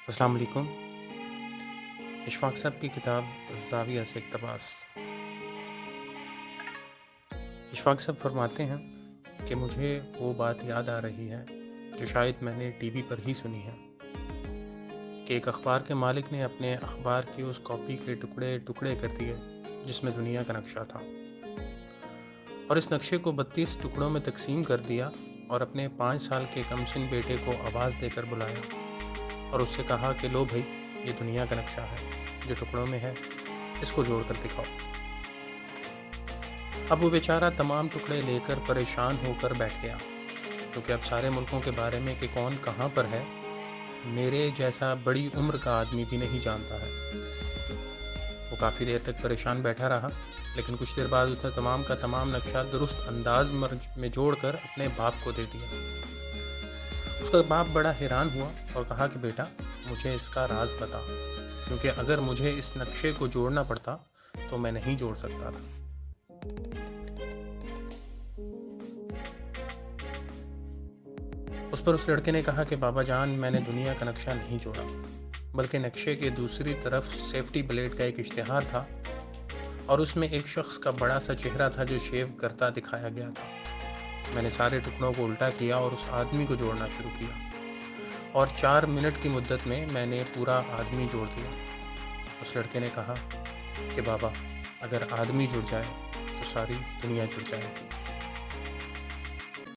अस्सलाम वालेकुम। इशफाक साहब की किताब ज़ाविया से इक़्तिबास। इशफाक साहब फरमाते हैं कि मुझे वो बात याद आ रही है जो शायद मैंने टीवी पर ही सुनी है कि एक अखबार के मालिक ने अपने अखबार की उस कॉपी के टुकड़े टुकड़े कर दिए जिसमें दुनिया का नक्शा था, और इस नक्शे को 32 टुकड़ों में तकसीम कर दिया और अपने 5 साल के कमसिन बेटे को आवाज़ देकर बुलाया और उससे कहा कि लो भाई, ये दुनिया का नक्शा है जो टुकड़ों में है, इसको जोड़ कर दिखाओ। अब वो बेचारा तमाम टुकड़े लेकर परेशान होकर बैठ गया, क्योंकि अब सारे मुल्कों के बारे में कि कौन कहाँ पर है मेरे जैसा बड़ी उम्र का आदमी भी नहीं जानता है। वो काफ़ी देर तक परेशान बैठा रहा, लेकिन कुछ देर बाद उसने तमाम का तमाम नक्शा दुरुस्त अंदाज में जोड़कर अपने बाप को दे दिया। उसका बाप बड़ा हैरान हुआ और कहा कि बेटा, मुझे इसका राज बता, क्योंकि अगर मुझे इस नक्शे को जोड़ना पड़ता तो मैं नहीं जोड़ सकता था। उस पर उस लड़के ने कहा कि बाबा जान, मैंने दुनिया का नक्शा नहीं जोड़ा, बल्कि नक्शे के दूसरी तरफ सेफ्टी ब्लेड का एक इश्तिहार था और उसमें एक शख्स का बड़ा सा चेहरा था जो शेव करता दिखाया गया था। मैंने सारे टुकड़ों को उल्टा किया और उस आदमी को जोड़ना शुरू किया और 4 मिनट की मुद्दत में मैंने पूरा आदमी जोड़ दिया। उस लड़के ने कहा कि बाबा, अगर आदमी जुड़ जाए तो सारी दुनिया जुड़ जाएगी।